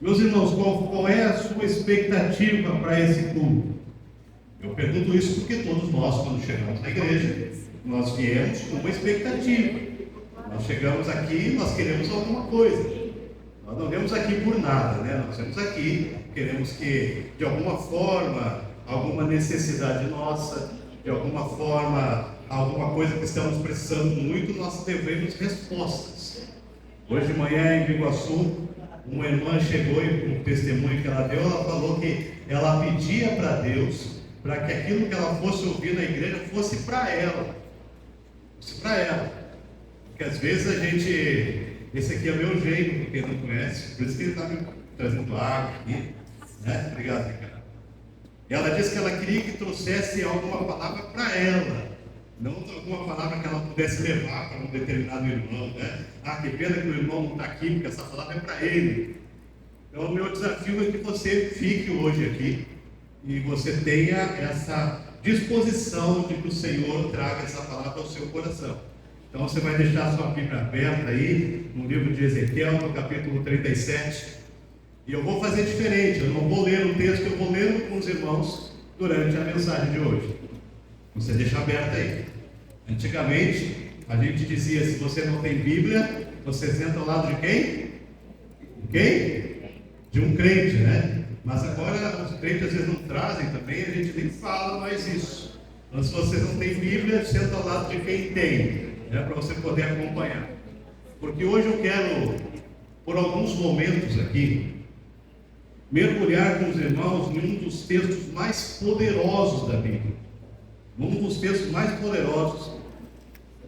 Meus irmãos, qual é a sua expectativa para esse culto? Eu pergunto isso porque todos nós, quando chegamos na igreja, nós viemos com uma expectativa. Nós chegamos aqui e nós queremos alguma coisa. Nós não viemos aqui por nada, né? Nós viemos aqui, queremos que, de alguma forma, alguma necessidade nossa, de alguma forma, alguma coisa que estamos precisando muito, nós devemos respostas. Hoje de manhã, em Biguaçu, uma irmã chegou e o testemunho que ela deu, ela falou que ela pedia para Deus, para que aquilo que ela fosse ouvir na igreja fosse para ela. Fosse para ela. Porque às vezes a gente... Esse aqui é o meu jeito, porque não conhece, por isso que ele está me trazendo água aqui. Né? Obrigado, Ricardo. E ela disse que ela queria que trouxesse alguma palavra para ela. Não alguma palavra que ela pudesse levar para um determinado irmão, né? Ah, que pena que o irmão não está aqui, porque essa palavra é para ele. Então, o meu desafio é que você fique hoje aqui e você tenha essa disposição de que o Senhor traga essa palavra ao seu coração. Então, você vai deixar a sua Bíblia aberta aí, no livro de Ezequiel, no capítulo 37. E eu vou fazer diferente, eu não vou ler o texto, eu vou ler com os irmãos durante a mensagem de hoje. Você deixa aberto aí. Antigamente, a gente dizia, se você não tem Bíblia, você senta ao lado de quem? De quem? De um crente, né? Mas agora os crentes às vezes não trazem também, a gente nem fala mais isso. Então, se você não tem Bíblia, senta ao lado de quem tem, né? Para você poder acompanhar. Porque hoje eu quero, por alguns momentos aqui, mergulhar com os irmãos em um dos textos mais poderosos da Bíblia. Um dos textos mais poderosos,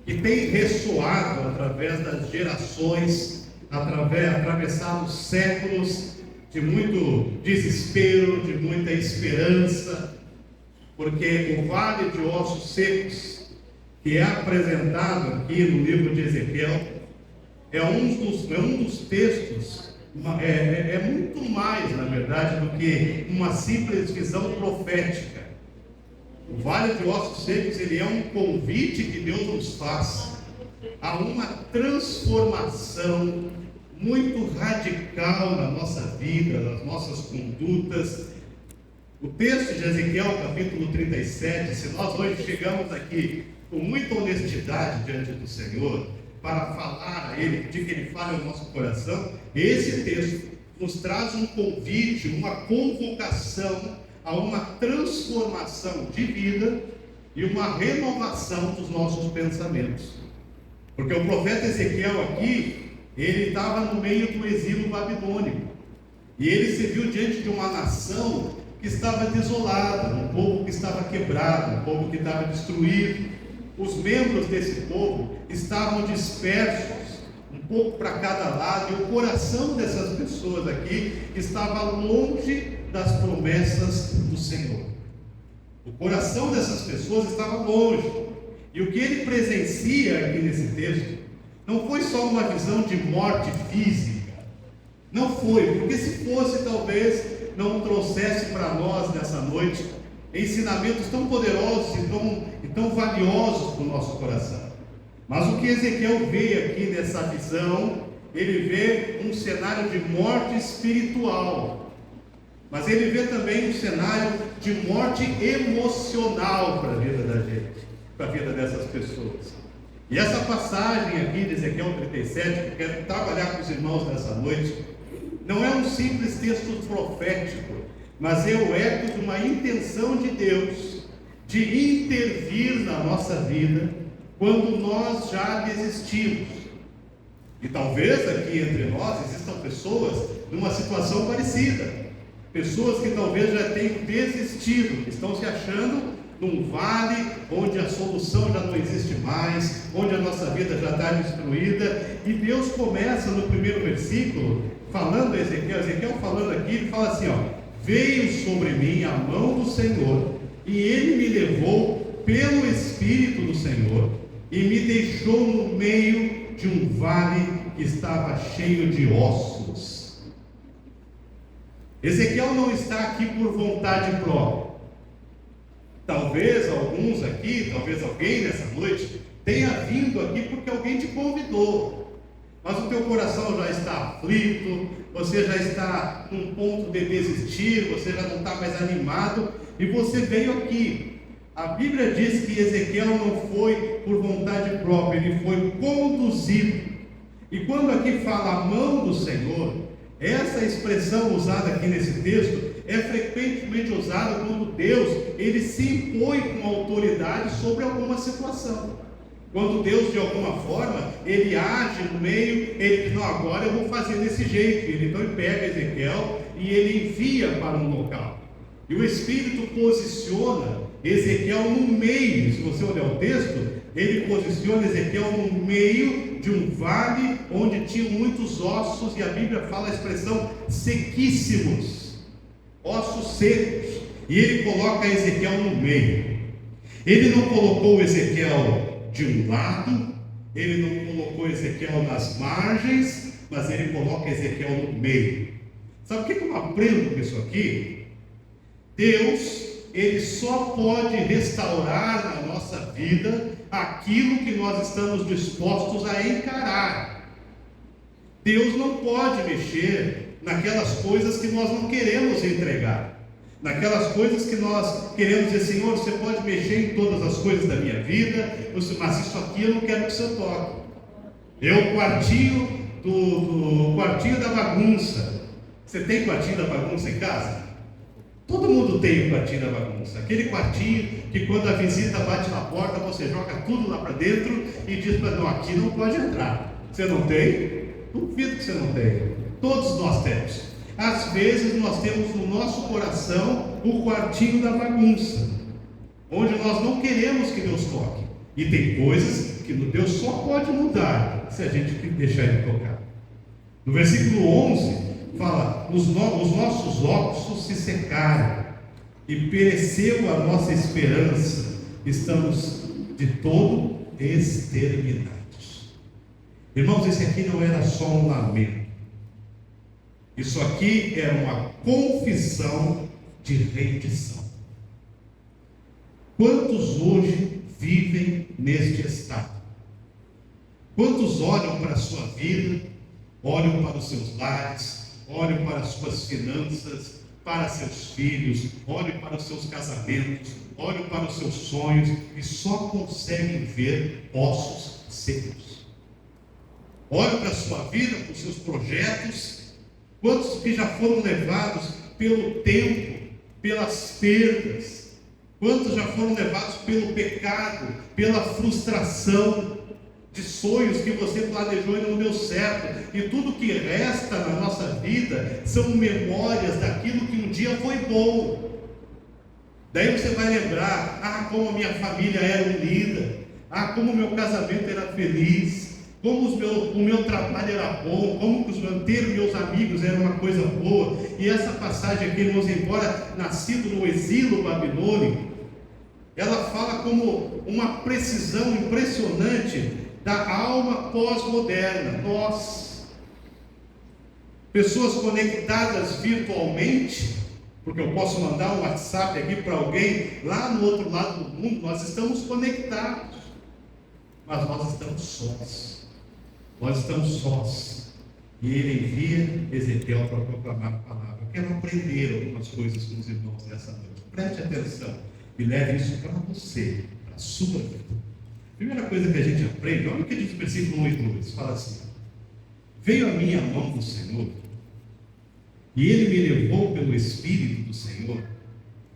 que tem ressoado através das gerações, atravessado séculos de muito desespero, de muita esperança, porque o vale de ossos secos, que é apresentado aqui no livro de Ezequiel, é um dos textos, é muito mais, na verdade, do que uma simples visão profética. O vale de ossos secos, ele é um convite que Deus nos faz a uma transformação muito radical na nossa vida, nas nossas condutas. O texto de Ezequiel, capítulo 37, se nós hoje chegamos aqui com muita honestidade diante do Senhor, para falar a Ele, pedir que Ele fale ao nosso coração, esse texto nos traz um convite, uma convocação a uma transformação de vida e uma renovação dos nossos pensamentos. Porque o profeta Ezequiel aqui, ele estava no meio do exílio babilônico, e ele se viu diante de uma nação que estava desolada, um povo que estava quebrado, um povo que estava destruído. Os membros desse povo estavam dispersos, um pouco para cada lado, e o coração dessas pessoas aqui estava longe das promessas do Senhor. O coração dessas pessoas estava longe, e o que ele presencia aqui nesse texto não foi só uma visão de morte física, não foi, porque se fosse, talvez não trouxesse para nós nessa noite ensinamentos tão poderosos e tão valiosos para o nosso coração. Mas o que Ezequiel vê aqui nessa visão, ele vê um cenário de morte espiritual, mas ele vê também um cenário de morte emocional para a vida da gente, para a vida dessas pessoas. E essa passagem aqui de Ezequiel 37, que eu quero trabalhar com os irmãos nessa noite, não é um simples texto profético, mas é o eco de uma intenção de Deus de intervir na nossa vida quando nós já desistimos. E talvez aqui entre nós existam pessoas numa situação parecida. Pessoas que talvez já tenham desistido, que estão se achando num vale onde a solução já não existe mais, onde a nossa vida já está destruída. E Deus começa no primeiro versículo, falando a Ezequiel falando aqui, ele fala assim, veio sobre mim a mão do Senhor, e Ele me levou pelo Espírito do Senhor, e me deixou no meio de um vale que estava cheio de ossos. Ezequiel não está aqui por vontade própria. Talvez alguns aqui, talvez alguém nessa noite tenha vindo aqui porque alguém te convidou, mas o teu coração já está aflito, você já está num ponto de desistir, você já não está mais animado, e você veio aqui. A Bíblia diz que Ezequiel não foi por vontade própria, ele foi conduzido. E quando aqui fala a mão do Senhor, essa expressão usada aqui nesse texto é frequentemente usada quando Deus ele se impõe com autoridade sobre alguma situação. Quando Deus de alguma forma ele age no meio, ele diz, não, agora eu vou fazer desse jeito. Então ele pega Ezequiel e ele envia para um local. E o Espírito posiciona Ezequiel no meio. Se você olhar o texto, ele posiciona Ezequiel no meio de um vale onde tinham muitos ossos, e a Bíblia fala a expressão sequíssimos, ossos secos, e ele coloca Ezequiel no meio. Ele não colocou Ezequiel de um lado, ele não colocou Ezequiel nas margens, mas ele coloca Ezequiel no meio. Sabe o que eu aprendo com isso aqui? Deus, ele só pode restaurar na nossa vida aquilo que nós estamos dispostos a encarar. Deus não pode mexer naquelas coisas que nós não queremos entregar, naquelas coisas que nós queremos dizer, Senhor, você pode mexer em todas as coisas da minha vida, mas isso aqui eu não quero que você toque. É o quartinho da bagunça. Você tem quartinho da bagunça em casa? Todo mundo tem o quartinho da bagunça, aquele quartinho que quando a visita bate na porta, você joga tudo lá para dentro e diz para não, aqui não pode entrar. Você não tem? Duvido que você não tem. Todos nós temos. Às vezes nós temos no nosso coração o quartinho da bagunça, onde nós não queremos que Deus toque. E tem coisas que Deus só pode mudar se a gente deixar Ele tocar. No versículo 11 fala, os nossos ossos se secaram e pereceu a nossa esperança, estamos de todo exterminados. Irmãos, esse aqui não era só um lamento, isso aqui era uma confissão de rendição. Quantos hoje vivem neste estado? Quantos olham para a sua vida, olham para os seus lares, olhem para as suas finanças, para seus filhos, olhem para os seus casamentos, olhem para os seus sonhos e só conseguem ver ossos secos? Olhem para a sua vida, para os seus projetos. Quantos que já foram levados pelo tempo, pelas perdas? Quantos já foram levados pelo pecado, pela frustração de sonhos que você planejou e não deu certo, e tudo que resta na nossa vida são memórias daquilo que um dia foi bom. Daí você vai lembrar, como a minha família era unida, como o meu casamento era feliz, como o meu trabalho era bom, como ter meus amigos era uma coisa boa. E essa passagem aqui, irmãos, embora nascido no exílio babilônico, ela fala como uma precisão impressionante da alma pós-moderna. Nós, pessoas conectadas virtualmente, porque eu posso mandar um WhatsApp aqui para alguém lá no outro lado do mundo, nós estamos conectados, mas nós estamos sós. Nós estamos sós. E ele envia Ezequiel para proclamar a palavra. Eu quero aprender algumas coisas com os irmãos nessa noite. Preste atenção e leve isso para você, para a sua vida. Primeira coisa que a gente aprende, olha o que diz o versículo 1 e 2, fala assim: veio a minha mão do Senhor, e Ele me levou pelo Espírito do Senhor,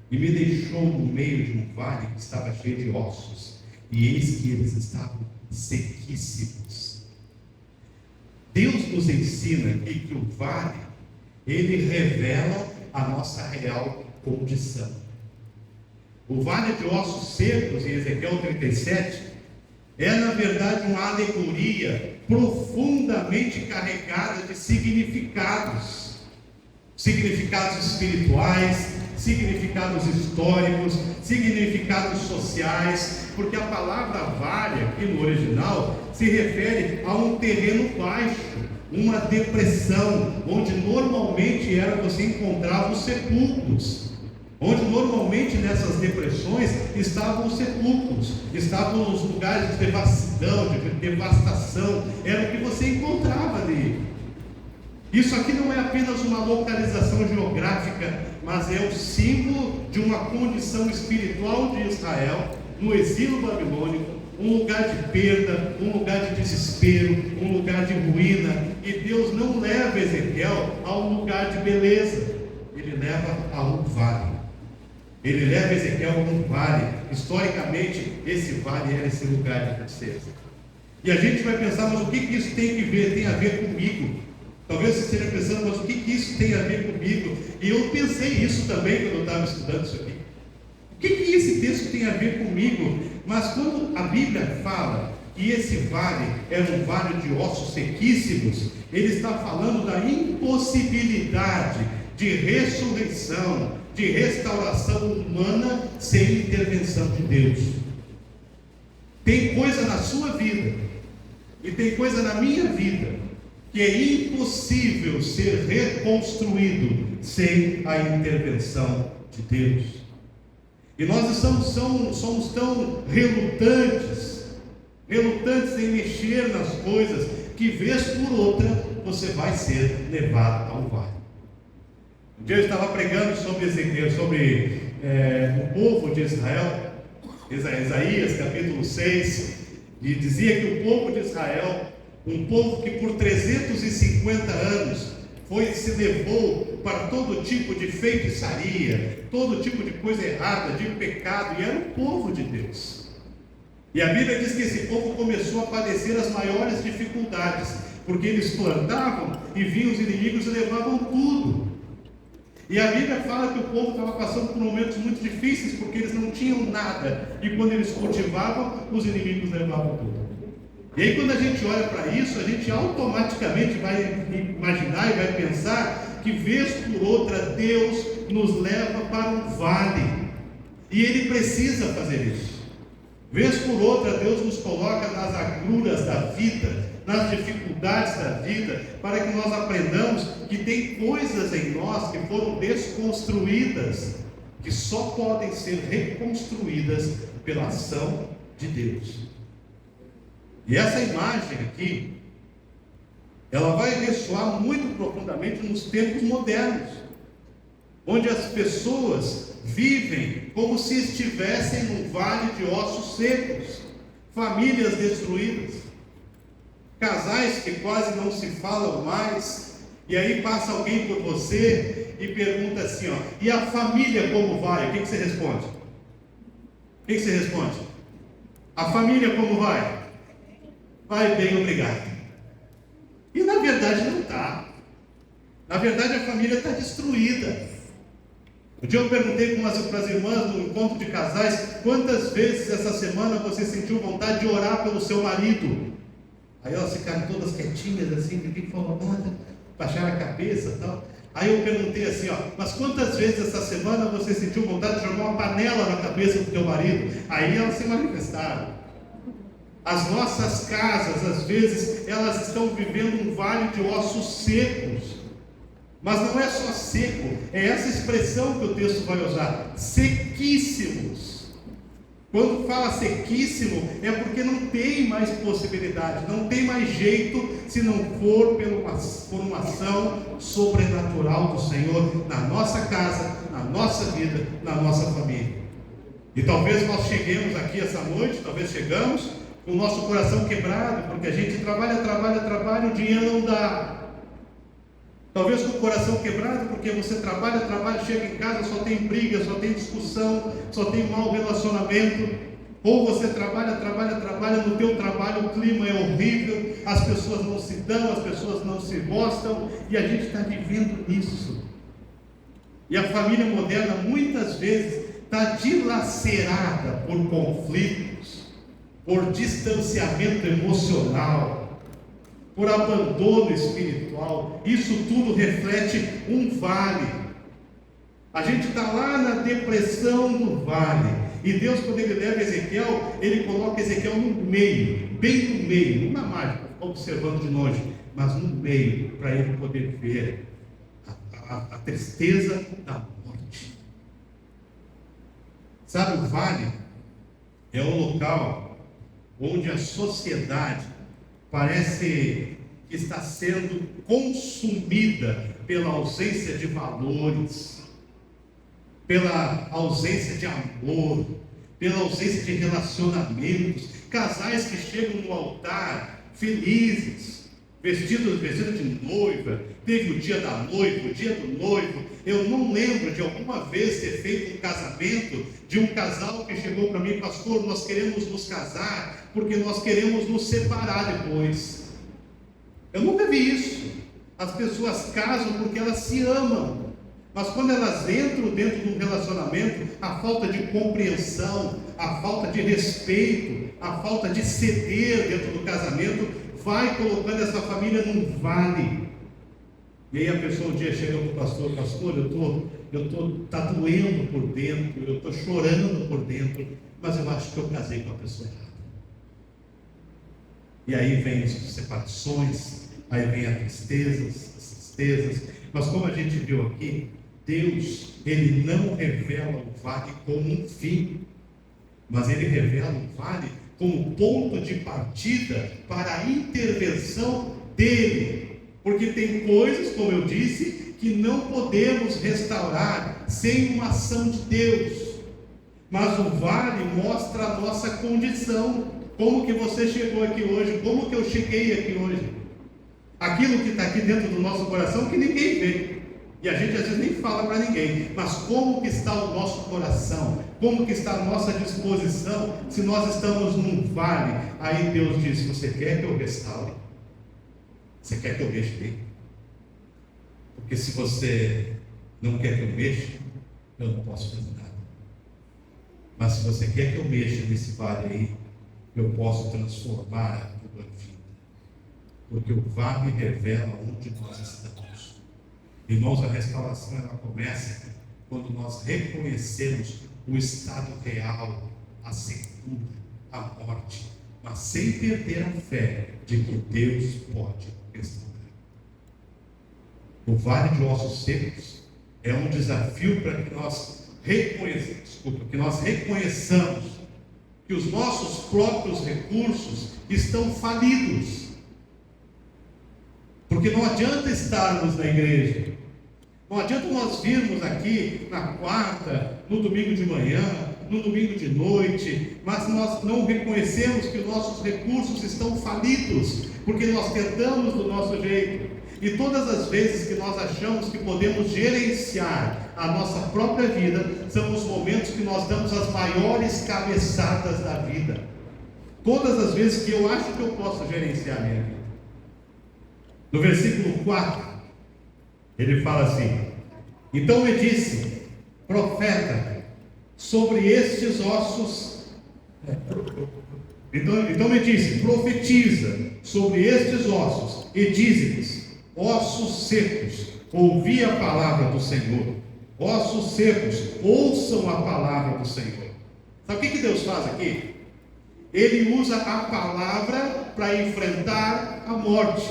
e me deixou no meio de um vale que estava cheio de ossos, e eis que eles estavam sequíssimos. Deus nos ensina aqui que o vale, ele revela a nossa real condição. O vale de ossos secos, em Ezequiel 37, é na verdade uma alegoria profundamente carregada de significados espirituais, significados históricos, significados sociais, porque a palavra vale aqui no original se refere a um terreno baixo, uma depressão, onde normalmente você encontrava os sepulcros. Onde normalmente nessas depressões estavam os sepulcros, estavam os lugares de devassidão, de devastação, era o que você encontrava ali. Isso aqui não é apenas uma localização geográfica, mas é o símbolo de uma condição espiritual de Israel no exílio babilônico, um lugar de perda, um lugar de desespero, um lugar de ruína. E Deus não leva Ezequiel a um lugar de beleza, Ele leva a um vale. Ele leva Ezequiel a um vale. Historicamente, esse vale era esse lugar de tristeza. E a gente vai pensar, mas o que isso tem a ver comigo? Talvez você esteja pensando, mas o que isso tem a ver comigo? E eu pensei isso também quando eu estava estudando isso aqui. O que esse texto tem a ver comigo? Mas quando a Bíblia fala que esse vale era um vale de ossos sequíssimos, ele está falando da impossibilidade de ressurreição, de restauração humana sem intervenção de Deus. Tem coisa na sua vida e tem coisa na minha vida que é impossível ser reconstruído sem a intervenção de Deus. E nós somos tão relutantes em mexer nas coisas, que vez por outra você vai ser levado ao vale. Um dia eu estava pregando sobre Ezequiel, sobre o povo de Israel, Isaías capítulo 6, e dizia que o povo de Israel, um povo que por 350 anos se levou para todo tipo de feitiçaria, todo tipo de coisa errada, de pecado, e era o povo de Deus. E a Bíblia diz que esse povo começou a padecer as maiores dificuldades, porque eles plantavam e vinham os inimigos e levavam tudo. E a Bíblia fala que o povo estava passando por momentos muito difíceis, porque eles não tinham nada, e quando eles cultivavam, os inimigos levavam tudo. E aí quando a gente olha para isso, a gente automaticamente vai imaginar e vai pensar que vez por outra Deus nos leva para um vale, e Ele precisa fazer isso. Vez por outra Deus nos coloca nas agruras da vida, nas dificuldades da vida, para que nós aprendamos que tem coisas em nós que foram desconstruídas, que só podem ser reconstruídas pela ação de Deus. E essa imagem aqui, ela vai ressoar muito profundamente nos tempos modernos, onde as pessoas vivem como se estivessem num vale de ossos secos, famílias destruídas, casais que quase não se falam mais, e aí passa alguém por você e pergunta assim, e a família como vai? O que você responde? A família como vai? Vai bem, obrigado. E na verdade não está. Na verdade a família está destruída. Um dia eu perguntei para as irmãs no encontro de casais, quantas vezes essa semana você sentiu vontade de orar pelo seu marido? Aí elas ficaram todas quietinhas assim, ninguém falou nada, baixaram a cabeça e tal. Aí eu perguntei assim, mas quantas vezes essa semana você sentiu vontade de jogar uma panela na cabeça do teu marido? Aí elas se manifestaram. As nossas casas, às vezes, elas estão vivendo um vale de ossos secos. Mas não é só seco, é essa expressão que o texto vai usar, sequíssimos. Quando fala sequíssimo, é porque não tem mais possibilidade, não tem mais jeito, se não for por uma ação sobrenatural do Senhor na nossa casa, na nossa vida, na nossa família. E talvez nós cheguemos aqui essa noite, talvez chegamos com o nosso coração quebrado, porque a gente trabalha, o dinheiro não dá. Talvez com o coração quebrado, porque você trabalha, chega em casa, só tem briga, só tem discussão, só tem mau relacionamento. Ou você trabalha, no teu trabalho o clima é horrível, as pessoas não se dão, as pessoas não se gostam, e a gente está vivendo isso. E a família moderna muitas vezes está dilacerada por conflitos, por distanciamento emocional, por abandono espiritual. Isso tudo reflete um vale. A gente está lá na depressão do vale, e Deus, quando Ele leva Ezequiel, Ele coloca Ezequiel no meio, bem no meio, não na margem, observando de longe, mas no meio, para ele poder ver a tristeza da morte. Sabe, o vale é um local onde a sociedade parece que está sendo consumida pela ausência de valores, pela ausência de amor, pela ausência de relacionamentos. Casais que chegam no altar felizes, vestidos de noiva, teve o dia da noiva, o dia do noivo. Eu não lembro de alguma vez ter feito um casamento de um casal que chegou para mim: pastor, nós queremos nos casar porque nós queremos nos separar depois. Eu nunca vi isso. As pessoas casam porque elas se amam, mas quando elas entram dentro de um relacionamento, a falta de compreensão, a falta de respeito, a falta de ceder dentro do casamento vai colocando essa família num vale. E aí a pessoa um dia chega para o pastor: pastor, tá doendo por dentro, eu estou chorando por dentro, mas eu acho que eu casei com a pessoa errada. E aí vem as separações, aí vem as tristezas, mas como a gente viu aqui, Deus, Ele não revela o vale como um fim, mas Ele revela o vale como ponto de partida para a intervenção dEle, porque tem coisas, como eu disse, que não podemos restaurar sem uma ação de Deus, mas o vale mostra a nossa condição, como que você chegou aqui hoje, como que eu cheguei aqui hoje, aquilo que está aqui dentro do nosso coração que ninguém vê, e a gente às vezes nem fala para ninguém, mas como que está o nosso coração, como que está a nossa disposição, se nós estamos num vale. Aí Deus diz: você quer que eu restaure? Você quer que eu mexa bem? Porque se você não quer que eu mexa, eu não posso fazer nada. Mas se você quer que eu mexa nesse vale aí, eu posso transformar a tua vida, porque o vale revela onde nós estamos. Irmãos, a restauração ela começa quando nós reconhecemos o estado real, a secura, a morte, mas sem perder a fé de que Deus pode restaurar. O vale de ossos secos é um desafio para que nós reconheçamos que os nossos próprios recursos estão falidos. Porque não adianta estarmos na igreja, não adianta nós virmos aqui na quarta, no domingo de manhã, no domingo de noite, mas nós não reconhecemos que os nossos recursos estão falidos, porque nós tentamos do nosso jeito, e todas as vezes que nós achamos que podemos gerenciar a nossa própria vida, são os momentos que nós damos as maiores cabeçadas da vida. Todas as vezes que eu acho que eu posso gerenciar a minha vida. No versículo 4, ele fala assim: então me disse, profeta, sobre estes ossos. Então me disse, profetiza sobre estes ossos, e dize-lhes: ossos secos, ouvi a palavra do Senhor. Ossos secos, ouçam a palavra do Senhor. Sabe o que Deus faz aqui? Ele usa a palavra para enfrentar a morte.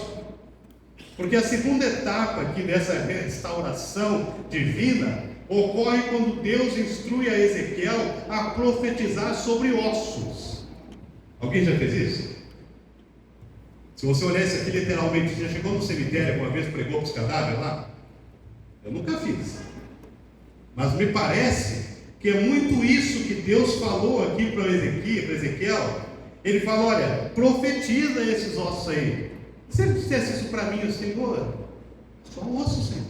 Porque a segunda etapa aqui dessa restauração divina ocorre quando Deus instrui a Ezequiel a profetizar sobre ossos. Alguém já fez isso? Se você olhar isso aqui literalmente, já chegou no cemitério alguma vez, pregou para os cadáveres lá? Eu nunca fiz. Mas me parece que é muito isso que Deus falou aqui para Ezequiel. Ele fala: olha, profetiza esses ossos aí. Se ele dissesse isso para mim, o Senhor, só ossos, Senhor.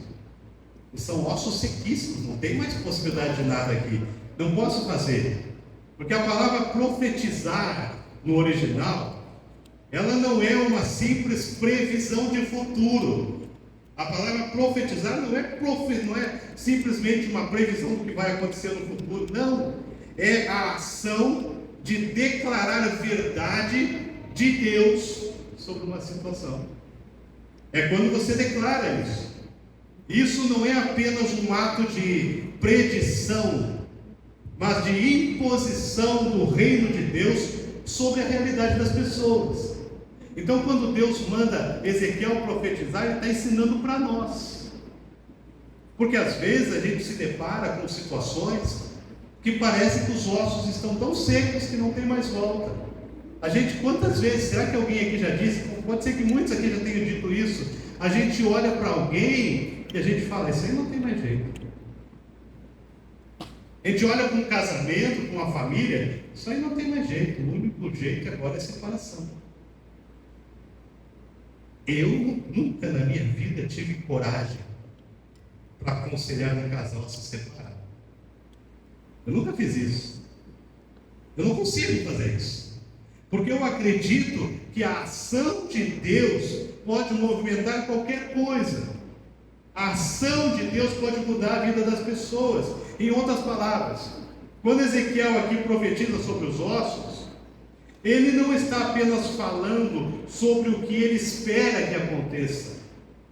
E são ossos sequíssimos, não tem mais possibilidade de nada aqui. Não posso fazer. Porque a palavra profetizar no original, ela não é uma simples previsão de futuro. A palavra profetizar não é simplesmente uma previsão do que vai acontecer no futuro. Não. É a ação de declarar a verdade de Deus sobre uma situação. É quando você declara isso. Isso não é apenas um ato de predição, mas de imposição do reino de Deus sobre a realidade das pessoas. Então, quando Deus manda Ezequiel profetizar, Ele está ensinando para nós. Porque às vezes a gente se depara com situações que parece que os ossos estão tão secos que não tem mais volta. A gente, quantas vezes, será que alguém aqui já disse? Pode ser que muitos aqui já tenham dito isso. A gente olha para alguém e a gente fala, isso aí não tem mais jeito. A gente olha para um casamento, para uma família, isso aí não tem mais jeito. O único jeito agora é separação. Eu nunca na minha vida tive coragem para aconselhar um casal a se separar. Eu nunca fiz isso. Eu não consigo fazer isso. Porque eu acredito que a ação de Deus pode movimentar qualquer coisa. A ação de Deus pode mudar a vida das pessoas. Em outras palavras, quando Ezequiel aqui profetiza sobre os ossos, ele não está apenas falando sobre o que ele espera que aconteça.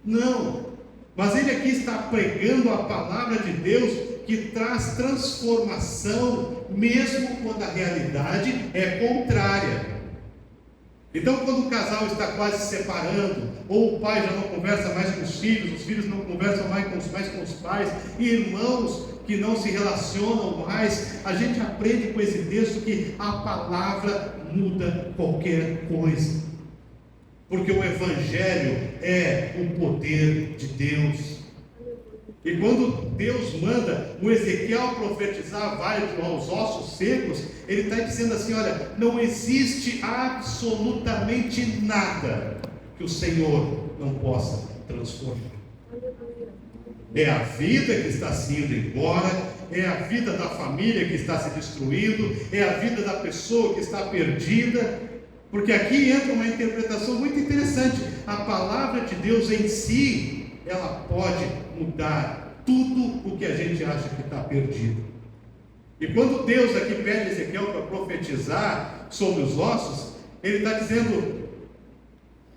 Não. Mas ele aqui está pregando a palavra de Deus que traz transformação, mesmo quando a realidade é contrária. Então, quando o casal está quase se separando, ou o pai já não conversa mais com os filhos não conversam mais com os pais, irmãos que não se relacionam mais, a gente aprende com esse texto que a palavra muda qualquer coisa. Porque o Evangelho é o poder de Deus. E quando Deus manda o Ezequiel profetizar vale aos ossos secos, ele está dizendo assim, olha, não existe absolutamente nada que o Senhor não possa transformar. É a vida que está se indo embora, é a vida da família que está se destruindo, é a vida da pessoa que está perdida, porque aqui entra uma interpretação muito interessante. A palavra de Deus em si, ela pode mudar tudo o que a gente acha que está perdido. E quando Deus aqui pede Ezequiel para profetizar sobre os ossos, ele está dizendo,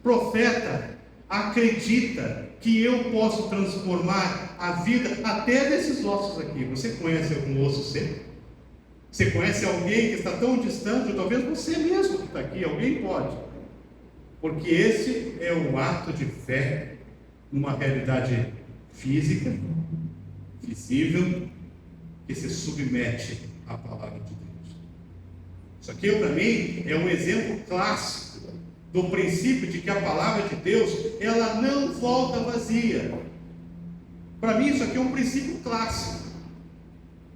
profeta, acredita que eu posso transformar a vida até desses ossos aqui. Você conhece algum osso seco? Você conhece alguém que está tão distante? Talvez você mesmo que está aqui, alguém pode. Porque esse é um ato de fé numa realidade física, visível, que se submete à palavra de Deus. Isso aqui, para mim, é um exemplo clássico do princípio de que a palavra de Deus, ela não volta vazia. Para mim, isso aqui é um princípio clássico.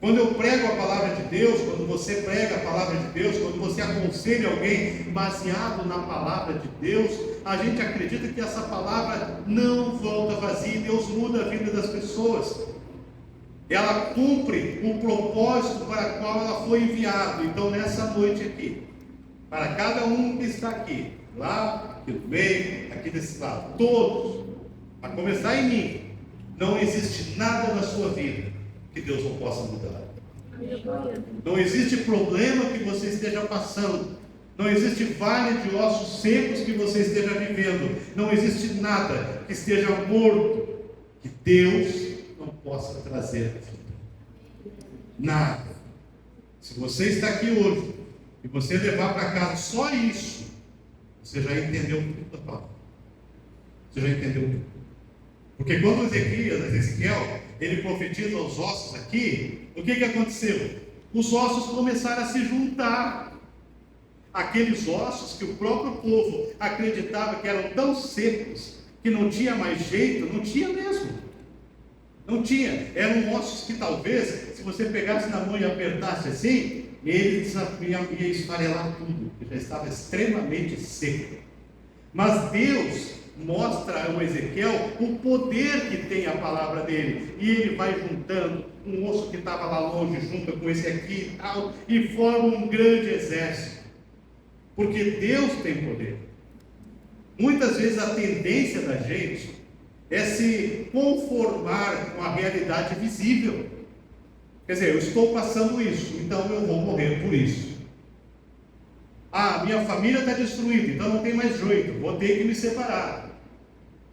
Quando eu prego a palavra de Deus, quando você prega a palavra de Deus, quando você aconselha alguém baseado na palavra de Deus, a gente acredita que essa palavra não volta vazia, Deus muda a vida das pessoas. Ela cumpre o propósito para o qual ela foi enviada. Então, nessa noite aqui, para cada um que está aqui, lá, aqui do meio, aqui desse lado, todos, a começar em mim, não existe nada na sua vida que Deus não possa mudar. Não existe problema que você esteja passando, não existe vale de ossos secos que você esteja vivendo, não existe nada que esteja morto que Deus não possa trazer à vida. Nada. Se você está aqui hoje e você levar para casa só isso, você já entendeu tudo da palavra. Você já entendeu tudo. Porque quando Ezequiel, ele profetiza os ossos aqui, o que aconteceu? Os ossos começaram a se juntar. Aqueles ossos que o próprio povo acreditava que eram tão secos, que não tinha mais jeito, não tinha mesmo. Não tinha. Eram ossos que talvez, se você pegasse na mão e apertasse assim, ele ia esfarelar tudo, porque já estava extremamente seco. Mas Deus mostra ao Ezequiel o poder que tem a palavra dele, e ele vai juntando um osso que estava lá longe, junta com esse aqui e tal, e forma um grande exército, porque Deus tem poder. Muitas vezes a tendência da gente é se conformar com a realidade visível. Quer dizer, eu estou passando isso, então eu vou morrer por isso. Ah, minha família está destruída, então não tem mais jeito, vou ter que me separar.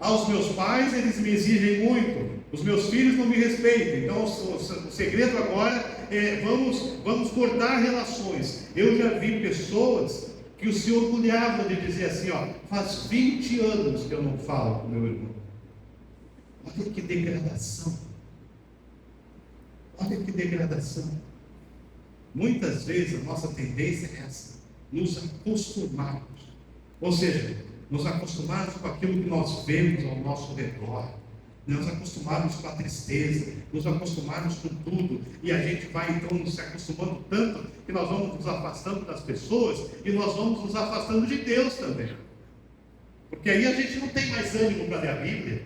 Ah, os meus pais, eles me exigem muito, os meus filhos não me respeitam, então o segredo agora é, vamos cortar relações. Eu já vi pessoas que se orgulhavam de dizer assim, ó, faz 20 anos que eu não falo com meu irmão. Olha que degradação. Olha que degradação. Muitas vezes a nossa tendência é essa. nos acostumarmos. Ou seja, nos acostumarmos com aquilo que nós vemos ao nosso redor, nos acostumarmos com a tristeza, nos acostumarmos com tudo, e a gente vai então se acostumando tanto que nós vamos nos afastando das pessoas e nós vamos nos afastando de Deus também. Porque aí a gente não tem mais ânimo para ler a Bíblia,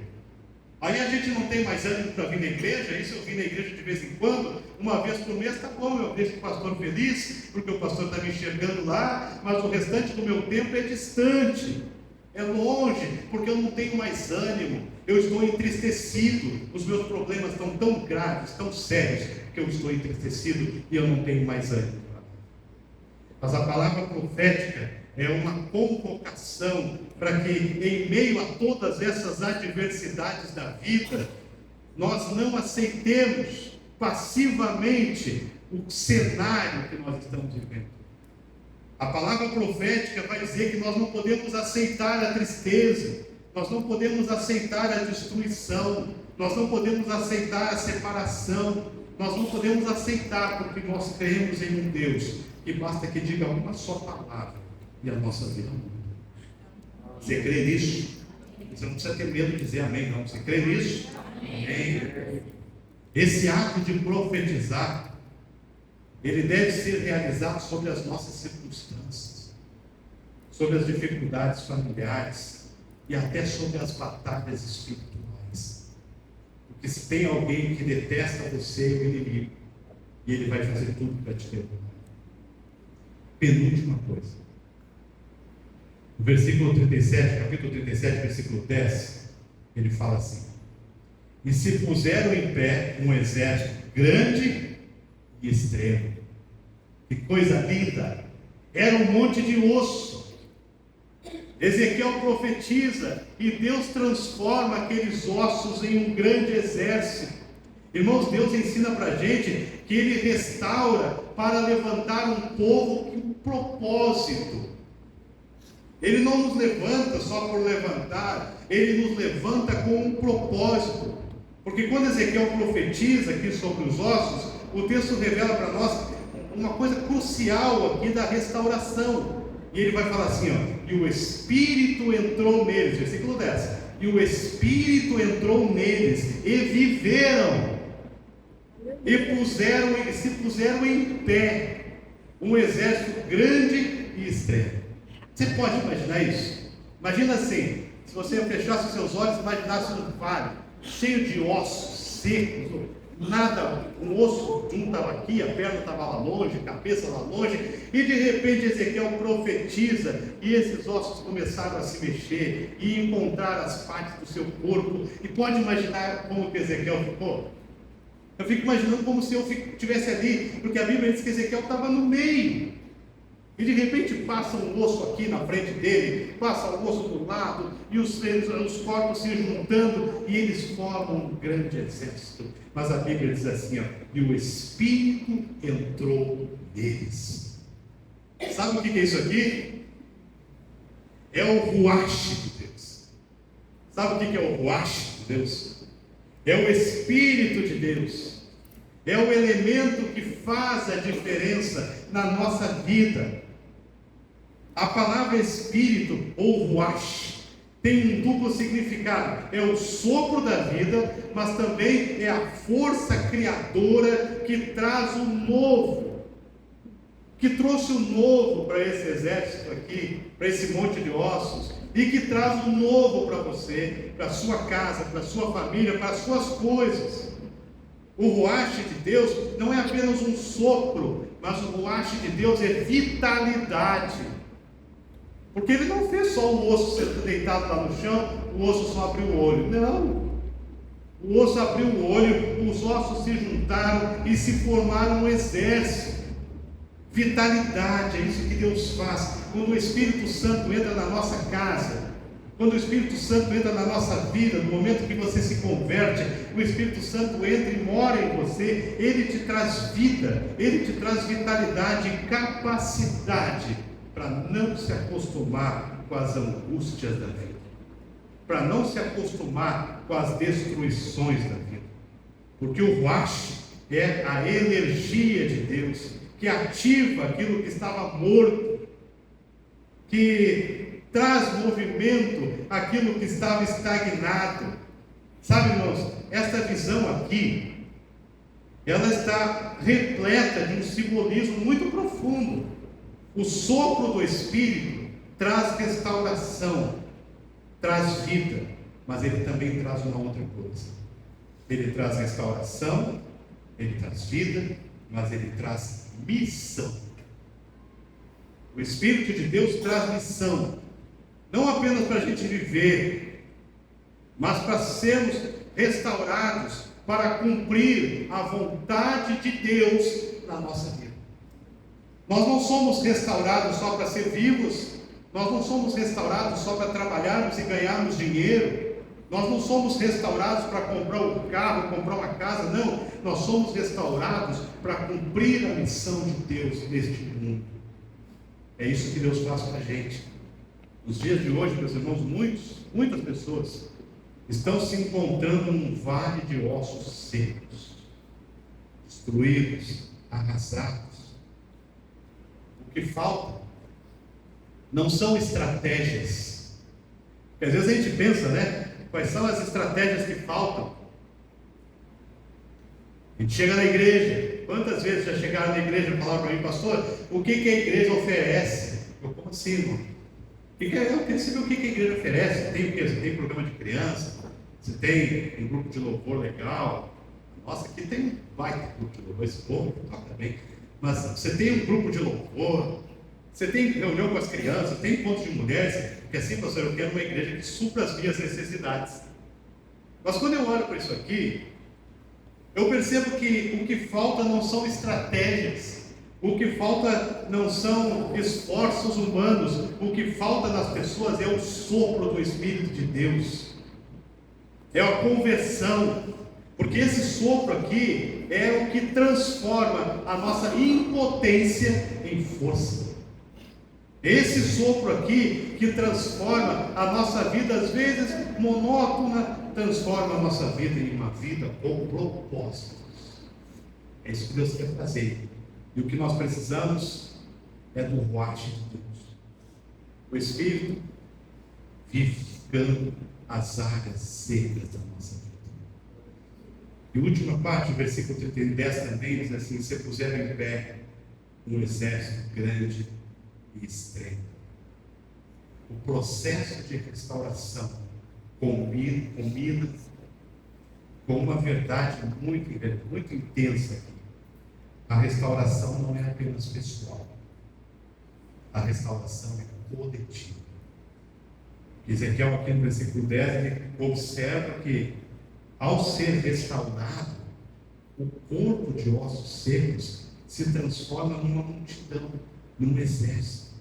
aí a gente não tem mais ânimo para vir na igreja. Isso eu vim na igreja de vez em quando, uma vez por mês, tá bom, eu deixo o pastor feliz, porque o pastor está me enxergando lá, mas o restante do meu tempo é distante, é longe, porque eu não tenho mais ânimo, eu estou entristecido, os meus problemas estão tão graves, tão sérios, que eu estou entristecido e eu não tenho mais ânimo. Mas a palavra profética é uma convocação para que, em meio a todas essas adversidades da vida, nós não aceitemos passivamente o cenário que nós estamos vivendo. A palavra profética vai dizer que nós não podemos aceitar a tristeza, nós não podemos aceitar a destruição, nós não podemos aceitar a separação, nós não podemos aceitar, porque nós cremos em um Deus que basta que diga uma só palavra e a nossa vida muda. Você crê nisso? Você não precisa ter medo de dizer amém, não. Você crê nisso? Amém. Esse ato de profetizar, ele deve ser realizado sobre as nossas circunstâncias, sobre as dificuldades familiares e até sobre as batalhas espirituais. Porque se tem alguém que detesta você, é o inimigo, e ele vai fazer tudo para te derrubar. Penúltima coisa. No versículo 37, capítulo 37, versículo 10, ele fala assim: e se puseram em pé um exército grande e extremo. Que coisa linda! Era um monte de osso. Ezequiel profetiza e Deus transforma aqueles ossos em um grande exército. Irmãos, Deus ensina para a gente que Ele restaura para levantar um povo com um propósito. Ele não nos levanta só por levantar, Ele nos levanta com um propósito. Porque quando Ezequiel profetiza aqui sobre os ossos, o texto revela para nós uma coisa crucial aqui da restauração. E ele vai falar assim, ó: e o Espírito entrou neles, versículo 10, e o Espírito entrou neles, e viveram, e se puseram em pé, um exército grande e extremo. Você pode imaginar isso? Imagina assim, se você fechasse os seus olhos e imaginasse um vale, cheio de ossos secos, nada, um osso de um estava aqui, a perna estava lá longe, a cabeça lá longe, e de repente Ezequiel profetiza, e esses ossos começaram a se mexer, e encontrar as partes do seu corpo. E pode imaginar como que Ezequiel ficou? Eu fico imaginando como se eu estivesse ali, porque a Bíblia diz que Ezequiel estava no meio, e de repente passa um osso aqui na frente dele, passa um osso do lado, e os corpos se juntando, e eles formam um grande exército. Mas a Bíblia diz assim, ó: e o Espírito entrou neles. Sabe o que é isso aqui? É o ruach de Deus. Sabe o que é o ruach de Deus? É o Espírito de Deus. É o elemento que faz a diferença na nossa vida. A palavra Espírito ou ruach tem um duplo significado: é o sopro da vida, mas também é a força criadora que traz o novo, que trouxe o novo para esse exército aqui, para esse monte de ossos, e que traz o novo para você, para a sua casa, para a sua família, para as suas coisas. O ruach de Deus não é apenas um sopro, mas o ruach de Deus é vitalidade. Porque Ele não fez só o osso sendo deitado lá no chão, o osso só abriu o olho. Não. O osso abriu o olho, os ossos se juntaram e se formaram um exército. Vitalidade, é isso que Deus faz. Quando o Espírito Santo entra na nossa casa, quando o Espírito Santo entra na nossa vida, no momento que você se converte, o Espírito Santo entra e mora em você, ele te traz vida, ele te traz vitalidade e capacidade para não se acostumar com as angústias da vida, para não se acostumar com as destruições da vida, porque o ruach é a energia de Deus que ativa aquilo que estava morto, que traz movimento aquilo que estava estagnado. Sabe, irmãos, esta visão aqui, ela está repleta de um simbolismo muito profundo. O sopro do Espírito traz restauração, traz vida, mas ele também traz uma outra coisa. Ele traz restauração, ele traz vida, mas ele traz missão. O Espírito de Deus traz missão, não apenas para a gente viver, mas para sermos restaurados, para cumprir a vontade de Deus na nossa vida. Nós não somos restaurados só para ser vivos, nós não somos restaurados só para trabalharmos e ganharmos dinheiro, nós não somos restaurados para comprar um carro, comprar uma casa, não, nós somos restaurados para cumprir a missão de Deus neste mundo. É isso que Deus faz para a gente. Nos dias de hoje, meus irmãos, muitas pessoas estão se encontrando num vale de ossos secos, destruídos, arrasados. O que falta não são estratégias, porque às vezes a gente pensa, né? Quais são as estratégias que faltam? A gente chega na igreja. Quantas vezes já chegaram na igreja e falaram para mim, pastor, o que a igreja oferece? Eu, como assim, irmão? Eu quero saber o que a igreja oferece. Tem o quê? Você tem programa de criança? Você tem um grupo de louvor legal? Nossa, aqui tem um baita grupo de louvor, esse povo toca bem. Mas você tem um grupo de louvor? Você tem reunião com as crianças? Tem encontro de mulheres? Porque assim, pastor, eu quero uma igreja que supra as minhas necessidades. Mas quando eu olho para isso aqui, eu percebo que o que falta não são estratégias, o que falta não são esforços humanos, o que falta nas pessoas é o sopro do Espírito de Deus, é a conversão, porque esse sopro aqui é o que transforma a nossa impotência em força. Esse sopro aqui que transforma a nossa vida, às vezes monótona, transforma a nossa vida em uma vida com propósitos. É isso que Deus quer fazer. E o que nós precisamos é do ruach de Deus. O Espírito vivificando as áreas secas da nossa vida. E a última parte, o versículo 10 também diz assim: se puseram em pé um exército grande e estreito. O processo de restauração combina com uma verdade muito intensa aqui. A restauração não é apenas pessoal, a restauração é coletiva. Ezequiel aqui no versículo 10, ele observa que ao ser restaurado, o corpo de ossos secos se transforma numa multidão, num exército.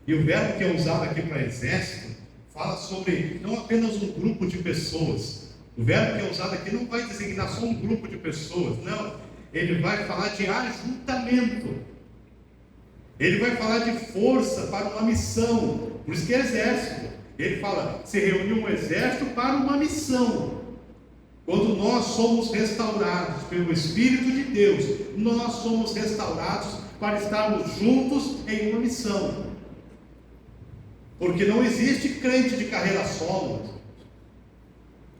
E o verbo que é usado aqui para exército fala sobre não apenas um grupo de pessoas. O verbo que é usado aqui não vai designar só um grupo de pessoas, não. Ele vai falar de ajuntamento. Ele vai falar de força para uma missão. Por isso que é exército. Ele fala, se reuniu um exército para uma missão. Quando nós somos restaurados pelo Espírito de Deus, nós somos restaurados para estarmos juntos em uma missão. Porque não existe crente de carreira solo.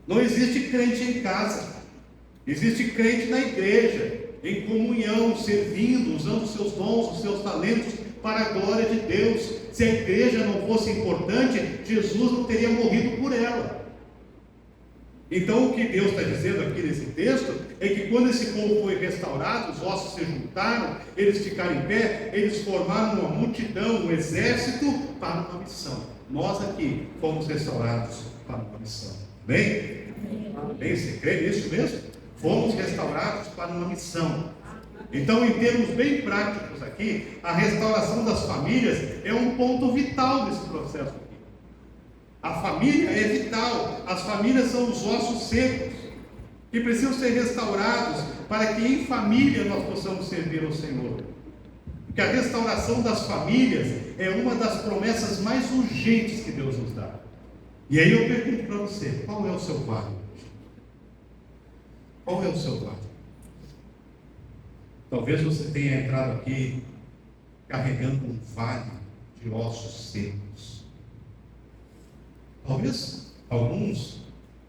Não existe crente em casa. Existe crente na igreja, em comunhão, servindo, usando os seus dons, os seus talentos para a glória de Deus. Se a igreja não fosse importante, Jesus não teria morrido por ela. Então o que Deus está dizendo aqui nesse texto é que quando esse povo foi restaurado, os ossos se juntaram, eles ficaram em pé, eles formaram uma multidão, um exército para uma missão. Nós aqui fomos restaurados para uma missão. Bem? Bem, você crê nisso mesmo? Fomos restaurados para uma missão. Então, em termos bem práticos aqui, a restauração das famílias é um ponto vital desse processo aqui. A família é vital. As famílias são os ossos secos que precisam ser restaurados para que em família nós possamos servir ao Senhor. Porque a restauração das famílias é uma das promessas mais urgentes que Deus nos dá. E aí eu pergunto para você, qual é o seu vale hoje? Qual é o seu vale? Talvez você tenha entrado aqui carregando um vale de ossos secos. Talvez alguns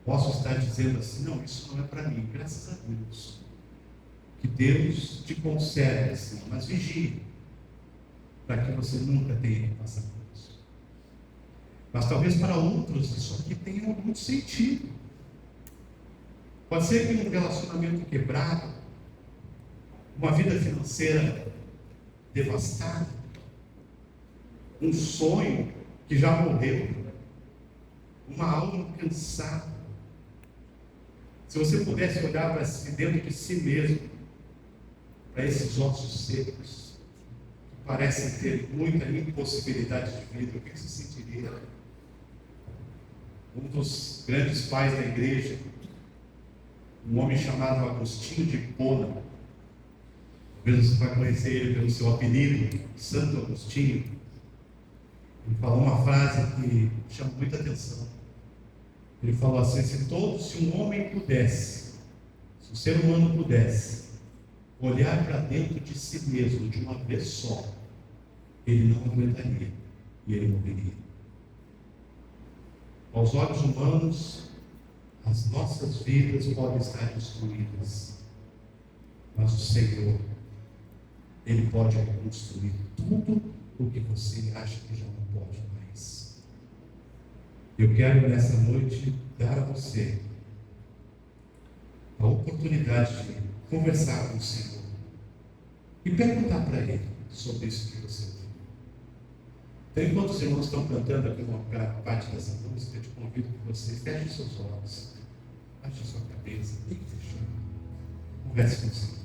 possam estar dizendo assim: não, isso não é para mim. Graças a Deus que Deus te concede assim, mas vigie para que você nunca tenha que passar por isso. Mas talvez para outros isso aqui tenha algum sentido. Pode ser que um relacionamento quebrado, uma vida financeira devastada, um sonho que já morreu, uma alma cansada. Se você pudesse olhar para si, dentro de si mesmo, para esses ossos secos, que parecem ter muita impossibilidade de vida, o que você sentiria? Um dos grandes pais da igreja, um homem chamado Agostinho de Hipona, talvez você vai conhecer ele pelo seu apelido, Santo Agostinho. Ele falou uma frase que chama muita atenção. Ele falou assim: se um homem pudesse, se o ser humano pudesse olhar para dentro de si mesmo de uma vez só, ele não aguentaria e ele morreria. Aos olhos humanos, as nossas vidas podem estar destruídas, mas o Senhor, Ele pode reconstruir tudo o que você acha que já não pode mais. Eu quero nessa noite dar a você a oportunidade de conversar com o Senhor e perguntar para Ele sobre isso que você ouviu. Então, enquanto os irmãos estão cantando aqui uma parte dessa música, eu te convido que você feche seus olhos, baixe a sua cabeça, fique fechado, converse com o Senhor.